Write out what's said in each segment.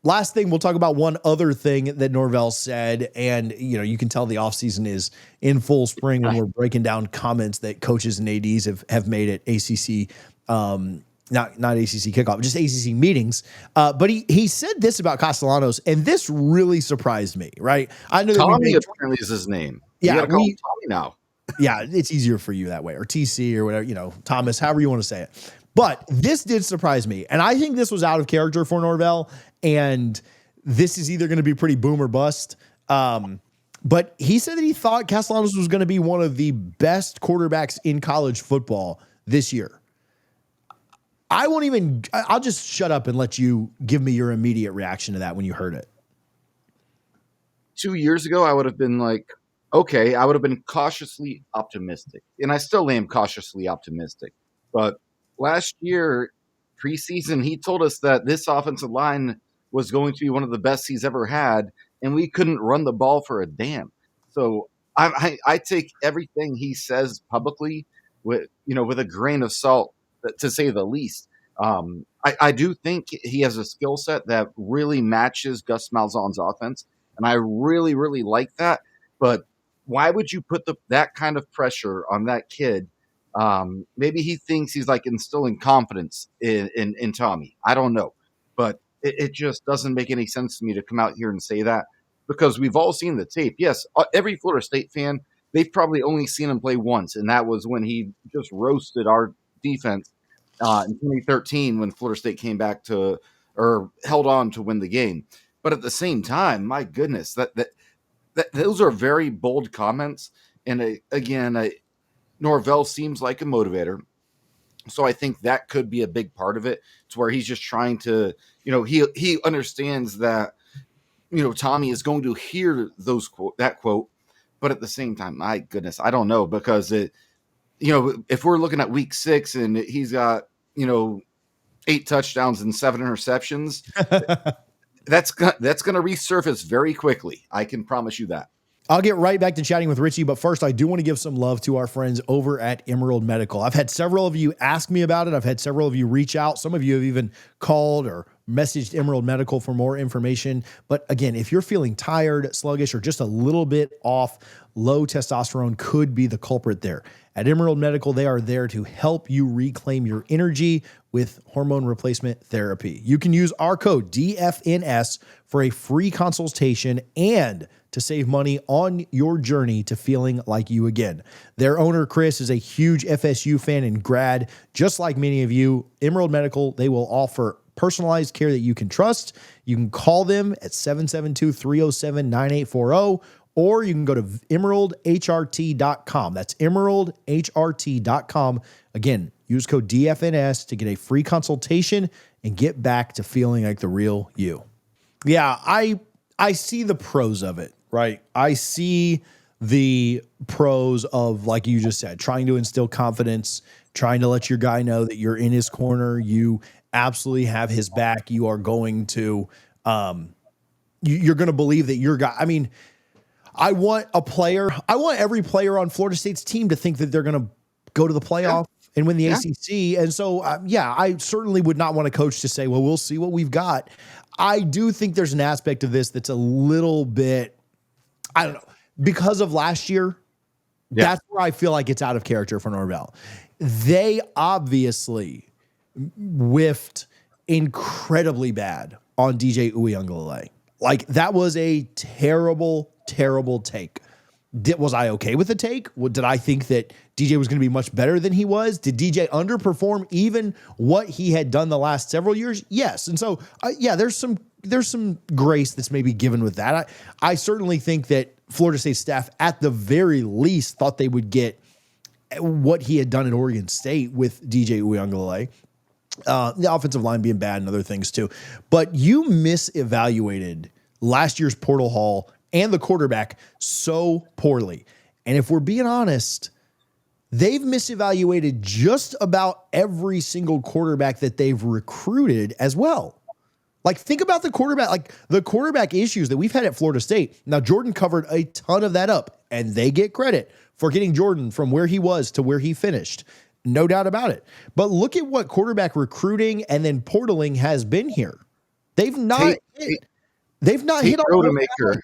Last thing, we'll talk about one other thing that Norvell said, and you can tell the offseason is in full spring when we're breaking down comments that coaches and ADs have made at ACC, not ACC kickoff, just ACC meetings. But he said this about Castellanos, and this really surprised me. Right? I know that Tommy apparently is his name. Yeah, you gotta call him Tommy now. Yeah, it's easier for you that way, or TC or whatever, Thomas, however you want to say it. But this did surprise me, and I think this was out of character for Norvell. And this is either going to be pretty boom or bust. But he said that he thought Castellanos was going to be one of the best quarterbacks in college football this year. I'll just shut up and let you give me your immediate reaction to that when you heard it. 2 years ago, I would have been like, okay, I would have been cautiously optimistic. And I still am cautiously optimistic. But last year, preseason, he told us that this offensive line was going to be one of the best he's ever had, and we couldn't run the ball for a damn. So I take everything he says publicly with a grain of salt, to say the least. I do think he has a skill set that really matches Gus Malzahn's offense, and I really, really like that. But why would you put that kind of pressure on that kid? Maybe he thinks he's like instilling confidence in Tommy. I don't know, but it just doesn't make any sense to me to come out here and say that, because we've all seen the tape. Yes, every Florida State fan, they've probably only seen him play once, and that was when he just roasted our defense in 2013 when Florida State came back or held on to win the game. But at the same time, my goodness, that those are very bold comments. And again, Norvell seems like a motivator. So I think that could be a big part of it, to where he's just trying to, he understands that, Tommy is going to hear that quote, but at the same time, my goodness, I don't know, because if we're looking at week 6 and he's got, 8 touchdowns and 7 interceptions, that's going to resurface very quickly. I can promise you that. I'll get right back to chatting with Richie, but first I do want to give some love to our friends over at Emerald Medical. I've had several of you ask me about it. I've had several of you reach out. Some of you have even called or messaged Emerald Medical for more information. But again, if you're feeling tired, sluggish, or just a little bit off, low testosterone could be the culprit there. At Emerald Medical, they are there to help you reclaim your energy with hormone replacement therapy. You can use our code DFNS for a free consultation and to save money on your journey to feeling like you again. Their owner, Chris, is a huge FSU fan and grad. Just like many of you, Emerald Medical, they will offer personalized care that you can trust. You can call them at 772-307-9840, or you can go to emeraldhrt.com. That's emeraldhrt.com. Again, use code DFNS to get a free consultation and get back to feeling like the real you. Yeah, I see the pros of it, right? I see the pros of, like you just said, trying to instill confidence, trying to let your guy know that you're in his corner. You absolutely have his back. You are going to, you're going to believe that your guy, I want every player on Florida State's team to think that they're going to go to the playoff and win the ACC. And so, I certainly would not want a coach to say, well, we'll see what we've got. I do think there's an aspect of this that's a little bit, I don't know, because of last year. Yeah. That's where I feel like it's out of character for Norvell. They obviously whiffed incredibly bad on DJ Uiagalelei. Like, that was a terrible, terrible take. Was I okay with the take? Did I think that DJ was going to be much better than he was? Did DJ underperform even what he had done the last several years? Yes. And so, there's some grace that's maybe given with that. I certainly think that Florida State staff, at the very least, thought they would get what he had done at Oregon State with DJ Uiagalelei. The offensive line being bad and other things too. But you misevaluated last year's portal haul and the quarterback so poorly. And if we're being honest, they've misevaluated just about every single quarterback that they've recruited as well. Like, think about the quarterback issues that we've had at Florida State. Now, Jordan covered a ton of that up, and they get credit for getting Jordan from where he was to where he finished. No doubt about it. But look at what quarterback recruiting and then portaling has been here. They've not Tate, hit. Tate, They've not Tate hit on Rodemaker,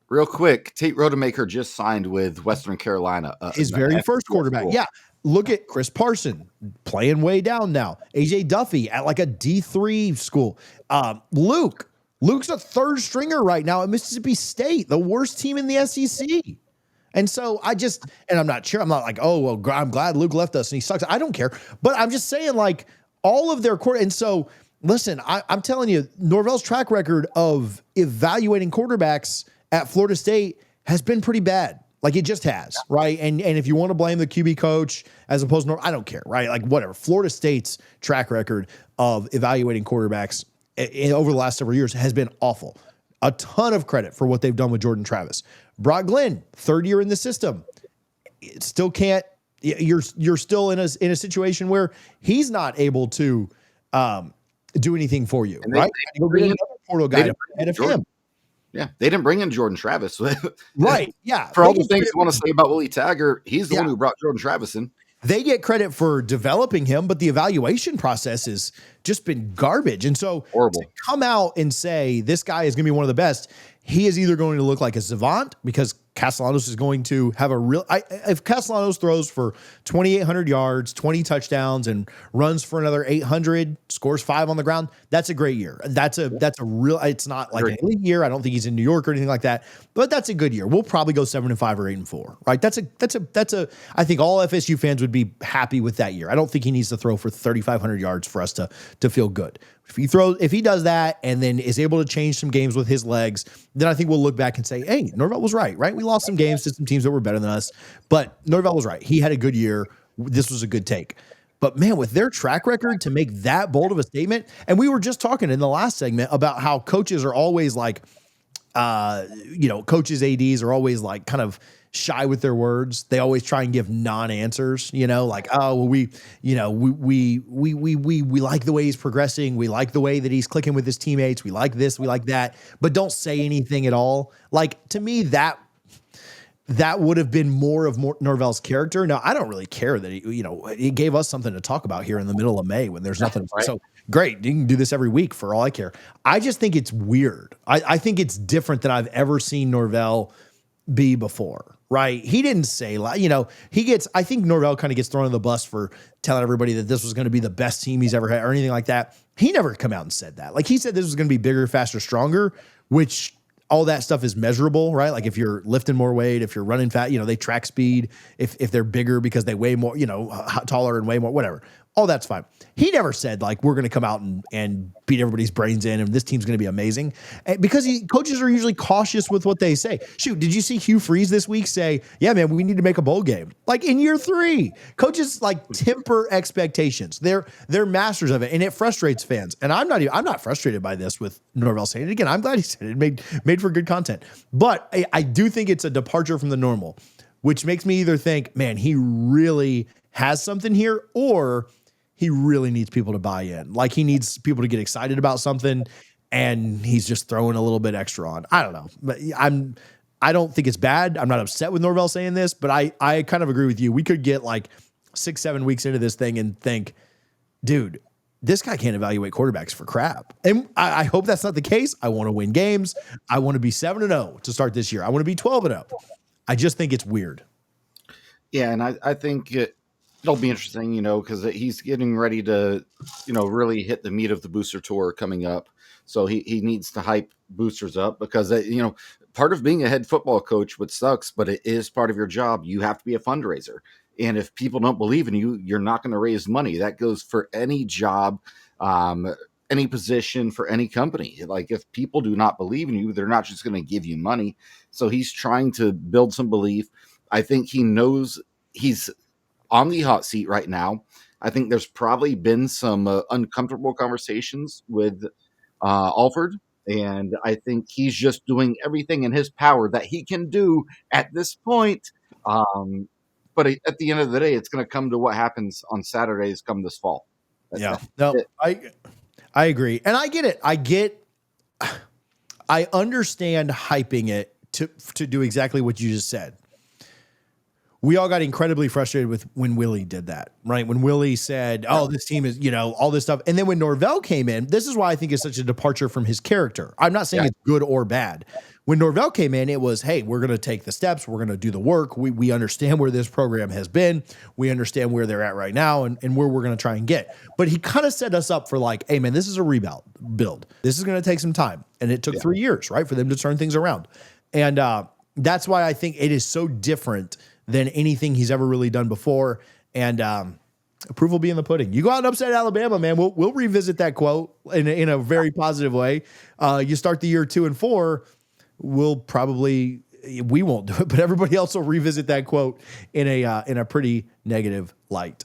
real quick. Tate Rodemaker just signed with Western Carolina. his An very first FBS quarterback. school. Yeah. Look at Chris Parson playing way down now. AJ Duffy at like a D3 school. Luke's a third stringer right now at Mississippi State, the worst team in the SEC. And so I'm not sure. I'm not like, oh, well, I'm glad Luke left us and he sucks. I don't care. But I'm just saying, like, all of their quarter. And so, listen, I'm telling you, Norvell's track record of evaluating quarterbacks at Florida State has been pretty bad. Like, it just has, right? And if you want to blame the QB coach as opposed to, I don't care, right? Like, whatever. Florida State's track record of evaluating quarterbacks over the last several years has been awful. A ton of credit for what they've done with Jordan Travis. Brock Glenn, third year in the system, it still can't. You're still in a situation where he's not able to do anything for you, And right? You'll get another portal guy ahead of him. Yeah, they didn't bring in Jordan Travis. Right. Yeah. For all the things you want to say about Willie Taggart, he's the Yeah. one who brought Jordan Travis in. They get credit for developing him, but the evaluation process has just been garbage. And so Horrible. to come out and say this guy is going to be one of the best, he is either going to look like a savant because Castellanos is going to have a real. If Castellanos throws for 2,800 yards, 20 touchdowns, and runs for another 800, scores 5 on the ground, that's a great year. That's a real. It's not like an elite year. I don't think he's in New York or anything like that, but that's a good year. We'll probably go 7-5 or 8-4, right? That's a. I think all FSU fans would be happy with that year. I don't think he needs to throw for 3,500 yards for us to feel good. If he does that and then is able to change some games with his legs, then I think we'll look back and say, hey, Norvell was right? We lost some games to some teams that were better than us, but Norvell was right. He had a good year. This was a good take. But man, with their track record to make that bold of a statement, and we were just talking in the last segment about how coaches are always like, coaches, ADs are always like kind of shy with their words. They always try and give non-answers, like, oh, well, we like the way he's progressing. We like the way that he's clicking with his teammates. We like this, we like that, but don't say anything at all. Like, to me, that would have been more of Norvell's character. Now, I don't really care that he gave us something to talk about here in the middle of May when there's nothing. Right. So great. You can do this every week for all I care. I just think it's weird. I think it's different than I've ever seen Norvell be before. Right. He didn't say, I think Norvell kind of gets thrown on the bus for telling everybody that this was going to be the best team he's ever had or anything like that. He never come out and said that. Like, he said this was going to be bigger, faster, stronger, which all that stuff is measurable, right? Like, if you're lifting more weight, if you're running fat, they track speed, if they're bigger because they weigh more, taller and weigh more, whatever. All that's fine. He never said, like, we're going to come out and beat everybody's brains in and this team's going to be amazing. Because coaches are usually cautious with what they say. Shoot, did you see Hugh Freeze this week say, yeah, man, we need to make a bowl game? Like, in year 3, coaches like temper expectations. They're masters of it, and it frustrates fans. And I'm not frustrated by this with Norvell saying it. Again, I'm glad he said it. Made for good content. But I do think it's a departure from the normal, which makes me either think, man, he really has something here, or he really needs people to buy in. Like, he needs people to get excited about something, and he's just throwing a little bit extra on. I don't know. But I don't think it's bad. I'm not upset with Norvell saying this, but I kind of agree with you. We could get like 6-7 weeks into this thing and think, dude, this guy can't evaluate quarterbacks for crap. And I hope that's not the case. I want to win games. I want to be 7-0 to start this year. I want to be 12-0. I just think it's weird. Yeah, and I think it'll be interesting, because he's getting ready to, really hit the meat of the booster tour coming up. So he needs to hype boosters up because, part of being a head football coach, which sucks, but it is part of your job. You have to be a fundraiser. And if people don't believe in you, you're not going to raise money. That goes for any job, any position, for any company. Like, if people do not believe in you, they're not just going to give you money. So he's trying to build some belief. I think he knows he's on the hot seat right now. I think there's probably been some uncomfortable conversations with Alford, and I think he's just doing everything in his power that he can do at this point. But at the end of the day, it's going to come to what happens on Saturdays come this fall. I agree. And I get it. I understand hyping it to do exactly what you just said. we all got incredibly frustrated with when Willie did that, right? When Willie said, "Oh, this team is, all this stuff," and then when Norvell came in, this is why I think it's such a departure from his character. I'm not saying it's good or bad. When Norvell came in, it was, "Hey, we're going to take the steps. We're going to do the work. We understand where this program has been. We understand where they're at right now, and where we're going to try and get." But he kind of set us up for like, "Hey, man, this is a build. This is going to take some time," and it took 3 years, right, for them to turn things around, and that's why I think it is so different than anything he's ever really done before. And proof will be in the pudding. You go out and upset Alabama, man. We'll revisit that quote in a very positive way. You start the year 2-4, we won't do it, but everybody else will revisit that quote in a pretty negative light.